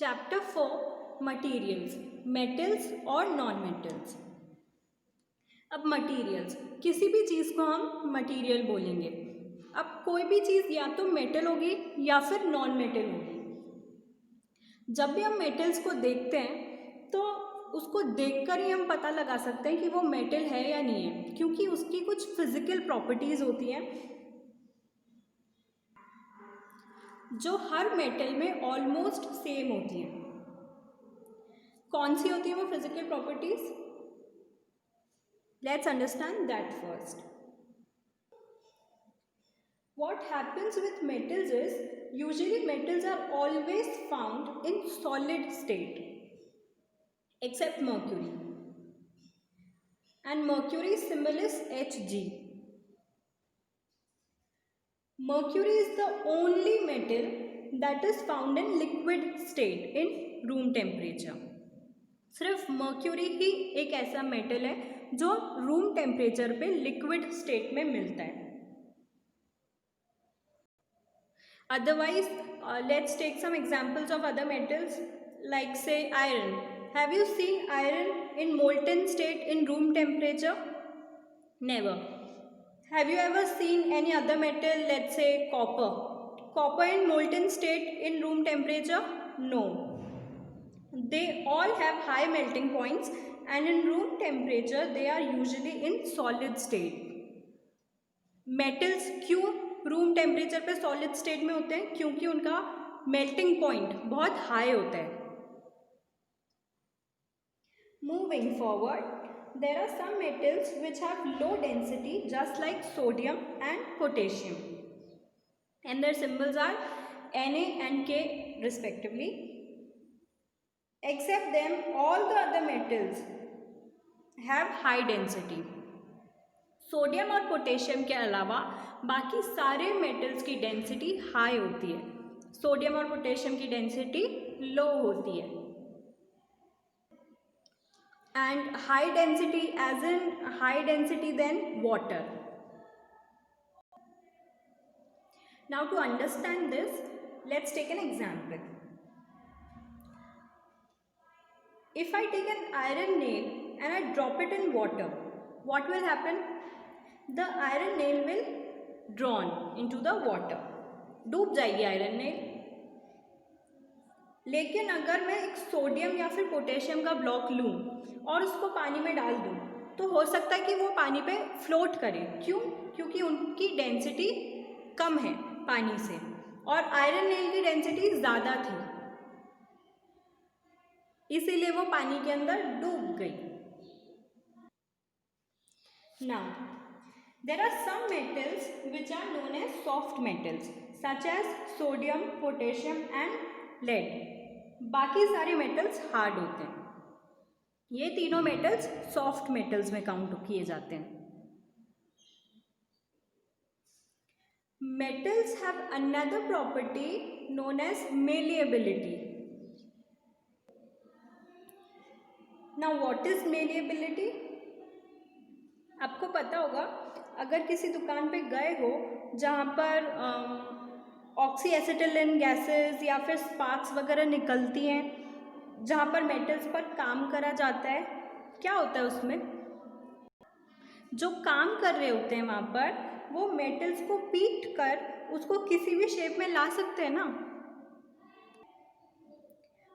Chapter 4 materials, metals और non metals. अब materials, किसी भी चीज़ को हम मटीरियल बोलेंगे। अब कोई भी चीज़ या तो मेटल होगी या फिर नॉन मेटल होगी। जब भी हम मेटल्स को देखते हैं तो उसको देखकर ही हम पता लगा सकते हैं कि वो मेटल है या नहीं है, क्योंकि उसकी कुछ फिजिकल प्रॉपर्टीज़ होती हैं जो हर मेटल में ऑलमोस्ट सेम होती हैं। कौन सी होती है वो physical properties? Let's understand that first. What happens with metals is usually metals are always found in solid state except mercury, and mercury's symbol is Hg. Mercury is the only metal that is found in liquid state in room temperature. सिर्फ mercury ही एक ऐसा metal है जो room temperature पे liquid state में मिलता है. Otherwise let's take some examples of other metals like say iron. Have you seen iron in molten state in room temperature? Never. Have you ever seen any other metal, let's say copper? Copper in molten state in room temperature? No. They all have high melting points and in room temperature they are usually in solid state. Metals क्यों room temperature पे solid state में होते हैं? क्योंकि उनका melting point बहुत high होता है. Moving forward, there are some metals which have low density just like sodium and potassium, and their symbols are Na and K respectively. Except them, all the other metals have high density. Sodium और potassium के अलावा बाकी सारे metals की density high होती है. Sodium और potassium की डेंसिटी लो होती है. And high density as in high density than water. Now to understand this, let's take an example. If I take an iron nail and I drop it in water, what will happen? The iron nail will drawn into the water. डूब जाएगी iron nail. लेकिन अगर मैं एक sodium या फिर potassium का block लूँ और उसको पानी में डाल दूँ तो हो सकता है कि वो पानी पे फ्लोट करे. क्यों? क्योंकि उनकी डेंसिटी कम है पानी से और आयरन नेल की डेंसिटी ज़्यादा थी, इसीलिए वो पानी के अंदर डूब गई. Now, there are some metals which are known as soft metals such as sodium, potassium and lead. बाकी सारे metals hard होते हैं. ये तीनों metals soft metals में काउंट किए जाते हैं. Metals have another property known as malleability. Now what is malleability? आपको पता होगा, अगर किसी दुकान पे गए हो जहाँ पर ऑक्सी एसिटिलीन गैसेस या फिर स्पार्क्स वगैरह निकलती हैं, जहाँ पर मेटल्स पर काम करा जाता है, क्या होता है उसमें? जो काम कर रहे होते हैं वहाँ पर वो मेटल्स को पीट कर उसको किसी भी शेप में ला सकते हैं ना.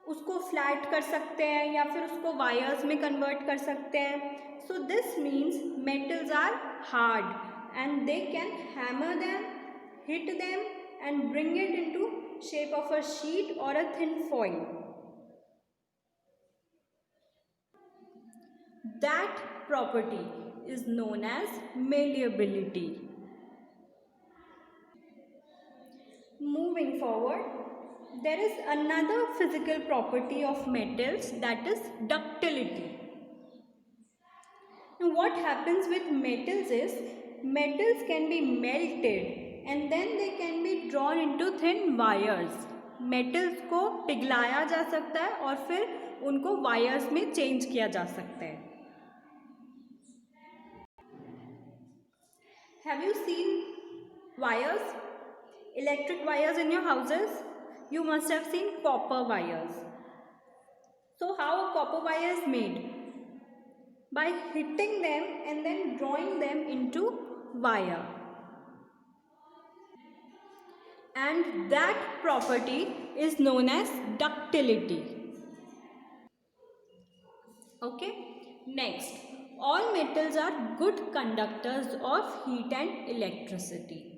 उसको फ्लैट कर सकते हैं या फिर उसको वायर्स में कन्वर्ट कर सकते हैं. So this means metals are hard and they can hammer them, hit them and bring it into shape of a sheet or a thin foil. That property is known as malleability. Moving forward, there is another physical property of metals, that is ductility. Now what happens with metals is metals can be melted and then they can be drawn into thin wires. metals को पिघलाया जा सकता है और फिर उनको wires में change किया जा सकता है. Have you seen wires, electric wires in your houses? You must have seen copper wires. So how a copper wire is made? By hitting them and then drawing them into wire. And that property is known as ductility. Okay. Next, all metals are good conductors of heat and electricity.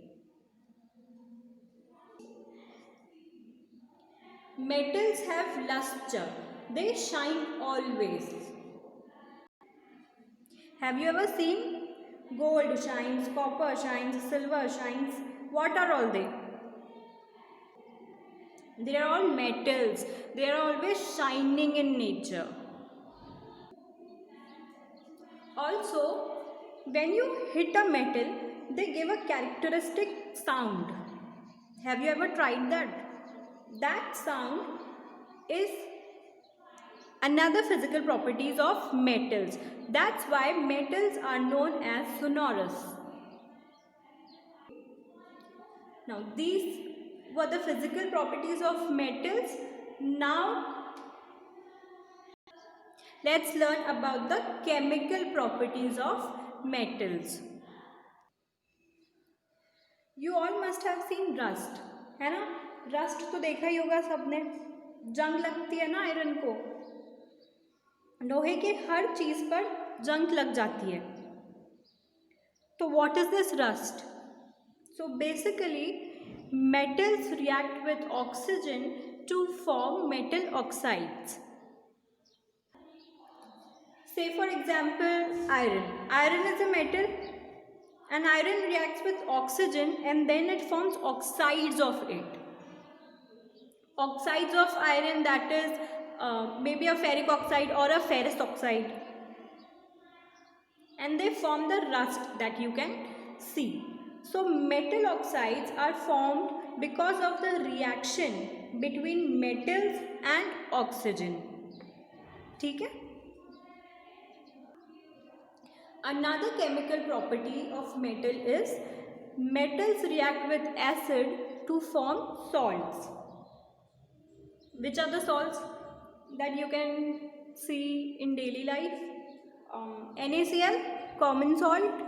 Metals have luster. They shine always. Have you ever seen? Gold shines, copper shines, silver shines. What are all they? They are all metals. They are always shining in nature. Also, when you hit a metal, they give a characteristic sound. Have you ever tried that? That sound is another physical properties of metals. That's why metals are known as sonorous. Now these were the physical properties of metals. Now let's learn about the chemical properties of metals. You all must have seen rust, है ना? Rust तो देखा ही होगा सबने. जंग लगती है ना आयरन को. लोहे के हर चीज पर जंग लग जाती है. तो what is this rust? So basically, metals react with oxygen to form metal oxides. Say for example, iron. Iron is a metal, and iron reacts with oxygen and then it forms oxides of it. Oxides of iron, that is maybe a ferric oxide or a ferrous oxide. And they form the rust that you can see. So metal oxides are formed because of the reaction between metals and oxygen. ठीक है? Another chemical property of metal is metals react with acid to form salts. Which are the salts that you can see in daily life? NaCl, common salt.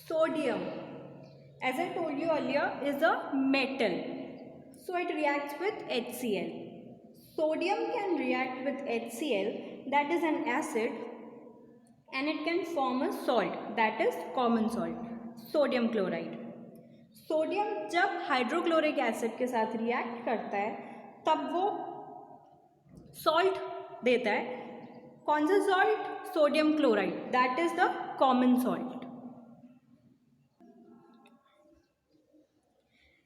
Sodium, as I told you earlier, is a metal. So it reacts with HCl. Sodium can react with HCl, that is an acid, and it can form a salt, that is common salt, sodium chloride. Sodium जब hydrochloric acid के साथ react करता है तब वो salt देता है. कौन सा salt? Sodium chloride, that is the common salt.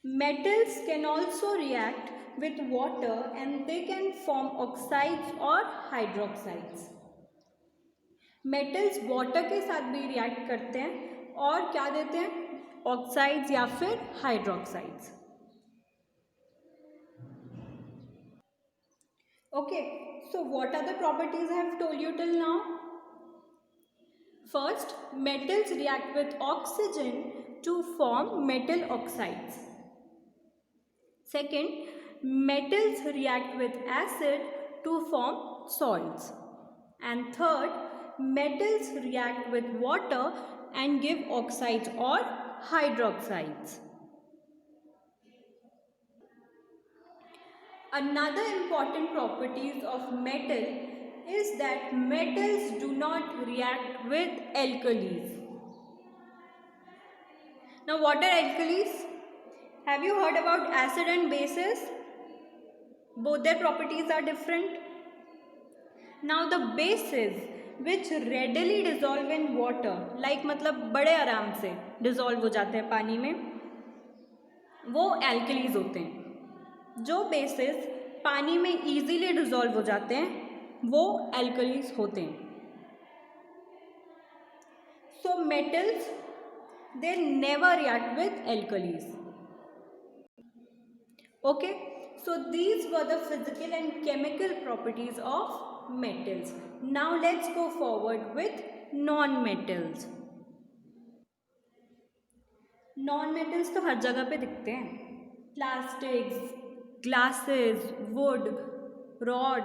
Metals can also react with water and they can form oxides or hydroxides. Metals water के साथ भी react करते हैं और क्या देते हैं? Oxides या फिर hydroxides. Okay, so what are the properties I have told you till now? First, metals react with oxygen to form metal oxides. Second, metals react with acid to form salts. And third, metals react with water and give oxides or hydroxides. Another important properties of metal is that metals do not react with alkalis. Now what are alkalis? Have you heard about acid and bases? Both their properties are different. Now the bases which readily dissolve in water, like मतलब बड़े आराम से dissolve हो जाते हैं पानी में, वो alkalis होते हैं. जो bases पानी में easily dissolve हो जाते हैं वो alkalis होते हैं. So metals, they never react with alkalis. Okay, so these were the physical and chemical properties of metals. Now let's go forward with non-metals. Non-metals तो हर जगह पे दिखते हैं. plastics, glasses, wood, rod,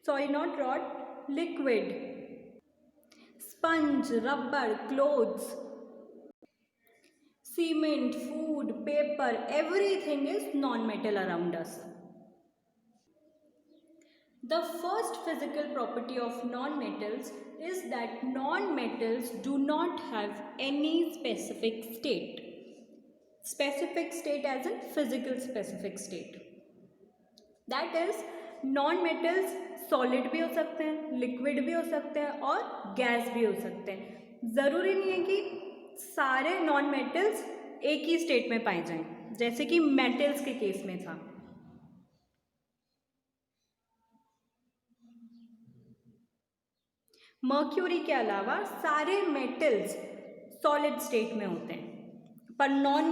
sorry, not rod, liquid, sponge, rubber, clothes, cement, food, paper, everything is non-metal around us. The first physical property of non-metals is that non-metals do not have any specific state. Specific state as in physical specific state. That is, non-metals solid भी हो सकते हैं, liquid भी हो सकते हैं और gas भी हो सकते हैं. ज़रूरी नहीं है कि सारे नॉन मेटल्स एक ही स्टेट में पाए जाएं, जैसे कि मेटल्स के केस में था. मर्क्यूरी के अलावा सारे मेटल्स सॉलिड स्टेट में होते हैं, पर नॉन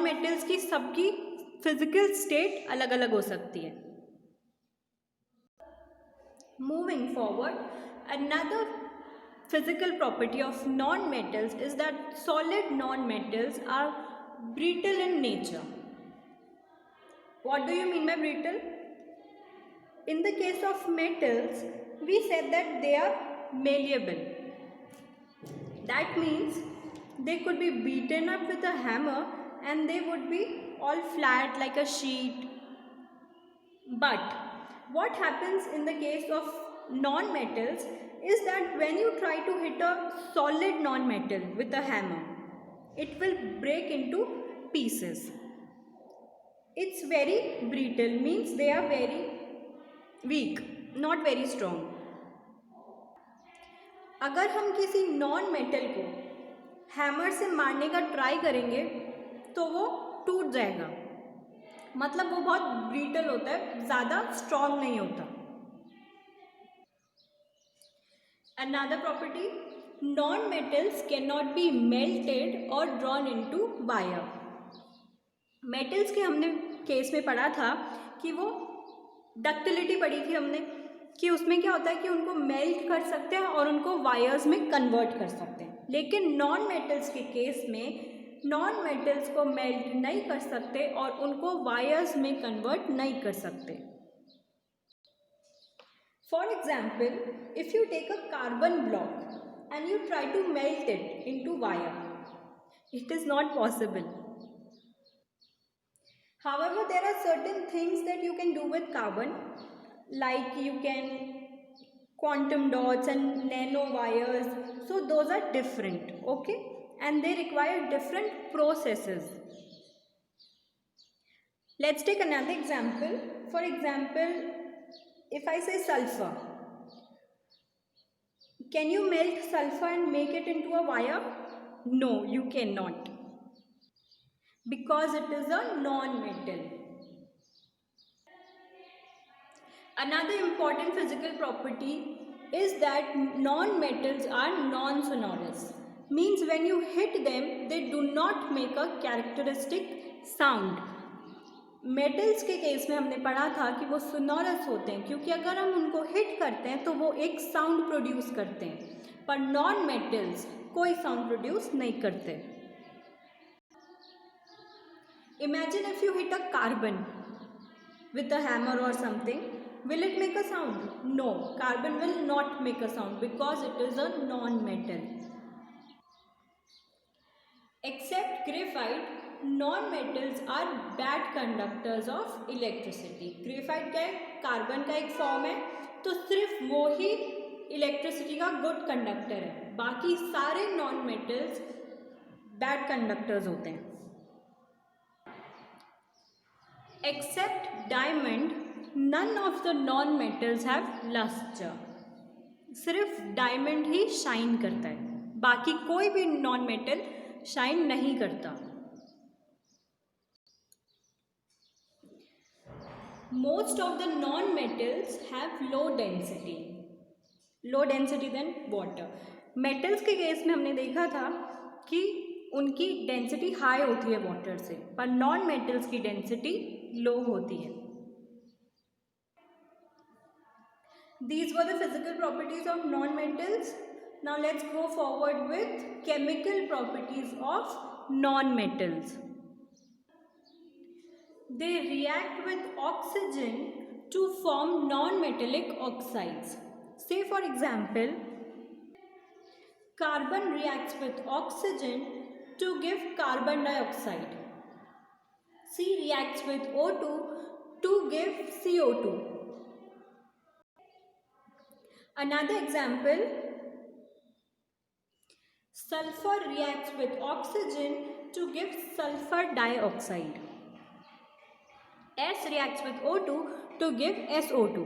मेटल्स की सबकी फिजिकल स्टेट अलग अलग हो सकती है. Moving forward, another physical property of non-metals is that solid non-metals are brittle in nature. What do you mean by brittle? In the case of metals, we said that they are malleable. That means they could be beaten up with a hammer and they would be all flat like a sheet. But what happens in the case of non-metals is that when you try to hit a solid non-metal with a hammer, it will break into pieces. It's very brittle, means they are very weak, not very strong. अगर हम किसी non metal को hammer से मारने का try करेंगे तो वो टूट जाएगा, मतलब वो बहुत ब्रिटल होता है, ज़्यादा स्ट्रॉन्ग नहीं होता. Another property, non-metals cannot be melted or drawn into wire. Metals के हमने केस में पढ़ा था कि वो डक्टिलिटी पढ़ी थी हमने कि उसमें क्या होता है कि उनको मेल्ट कर सकते हैं और उनको वायर्स में कन्वर्ट कर सकते हैं. लेकिन नॉन मेटल्स के केस में नॉन मेटल्स को मेल्ट नहीं कर सकते और उनको वायर्स में कन्वर्ट नहीं कर सकते. For example, if you take a carbon block and you try to melt it into wire, it is not possible. However, there are certain things that you can do with carbon, like you can quantum dots and nano wires. So those are different, okay? And they require different processes. Let's take another example. For example, if I say sulfur, can you melt sulfur and make it into a wire? No, you cannot, because it is a non-metal. Another important physical property is that non-metals are non-sonorous. Means when you hit them, they do not make a characteristic sound. Metals के case में हमने पढ़ा था कि वो sonorous होते हैं क्योंकि अगर हम उनको हिट करते हैं तो वो एक साउंड प्रोड्यूस करते हैं, पर नॉन मेटल्स कोई साउंड प्रोड्यूस नहीं करते. Imagine if you hit a carbon with a hammer or something, will it make a sound? No, carbon will not make a sound because it is a non-metal. Except graphite, non-metals are bad conductors of electricity. Graphite क्या है? Carbon का एक form है, तो सिर्फ वो ही electricity का good conductor है, बाकी सारे non-metals बैड कंडक्टर्स होते हैं. Except diamond, none of the non-metals have luster. सिर्फ डायमंड ही शाइन करता है, बाकी कोई भी नॉन मेटल शाइन नहीं करता. Most of the non-metals have low density. Low density than water. Metals के केस में हमने देखा था कि उनकी डेंसिटी हाई होती है वाटर से, पर नॉन मेटल्स की डेंसिटी लो होती है. These were the physical properties of non-metals. Now let's go forward with chemical properties of non-metals. they react with oxygen to form non-metallic oxides. Say for example, carbon reacts with oxygen to give carbon dioxide. C reacts with O2 to give CO2. Another example, sulfur reacts with oxygen to give sulfur dioxide. S reacts with O2 to give SO2.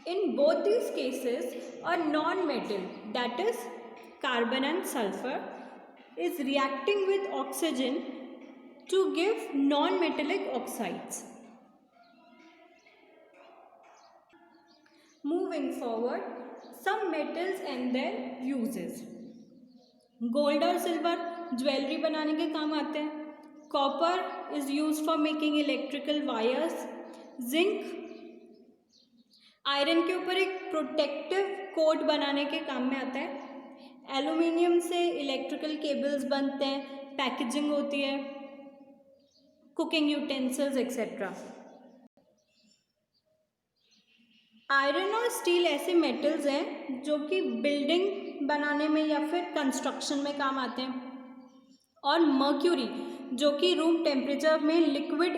In both these cases, a non-metal, that is carbon and sulfur, is reacting with oxygen to give non-metallic oxides. Moving forward, some metals and their uses. Gold और silver jewellery बनाने के काम आते हैं. Copper is used for making electrical wires. Zinc iron के ऊपर एक protective coat बनाने के काम में आता है. एल्यूमिनियम से इलेक्ट्रिकल केबल्स बनते हैं, पैकेजिंग होती है, कुकिंग यूटेंसिल्स एक्सेट्रा. आयरन और स्टील ऐसे मेटल्स हैं जो कि बिल्डिंग बनाने में या फिर कंस्ट्रक्शन में काम आते हैं. और मर्क्यूरी जो कि रूम टेम्परेचर में लिक्विड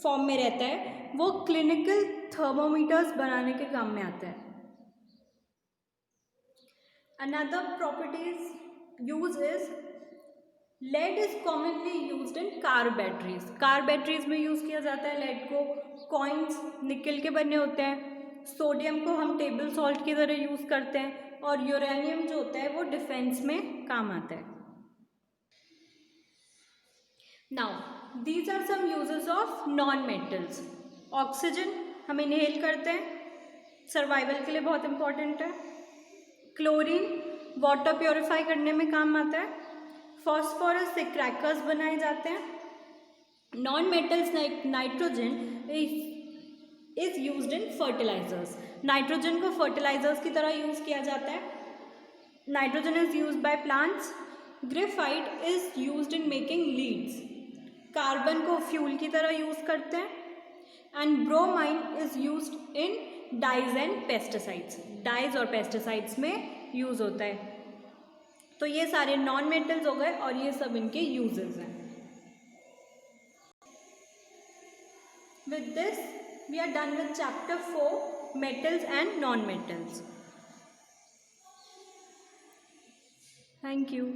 फॉर्म में रहता है, वो क्लिनिकल थर्मोमीटर्स बनाने के काम में आता है. Another properties use is lead is commonly used in car batteries. Car batteries में यूज़ किया जाता है लेड को. कॉइन्स निकल के बने होते हैं. सोडियम को हम टेबल सॉल्ट की तरह यूज़ करते हैं. और यूरेनियम जो होता है वो डिफेंस में काम आता है. Now these are some uses of non metals. Oxygen हम इनहेल करते हैं, सर्वाइवल के लिए बहुत इंपॉर्टेंट है. क्लोरीन वाटर प्योरीफाई करने में काम आता है. फॉस्फोरस से क्रैकर्स बनाए जाते हैं. Non metals like nitrogen is used in fertilisers. Nitrogen को फर्टिलाइजर्स की तरह यूज़ किया जाता है. Nitrogen is used by plants. Graphite is used in making leads. Carbon को फ्यूल की तरह यूज़ करते हैं. And bromine is used in dyes and pesticides. Dyes और पेस्टिसाइड्स में यूज़ होता है. तो ये सारे नॉन मेटल्स हो गए और ये सब इनके यूजेस हैं. With this we are done with chapter 4, metals and non-metals. Thank you.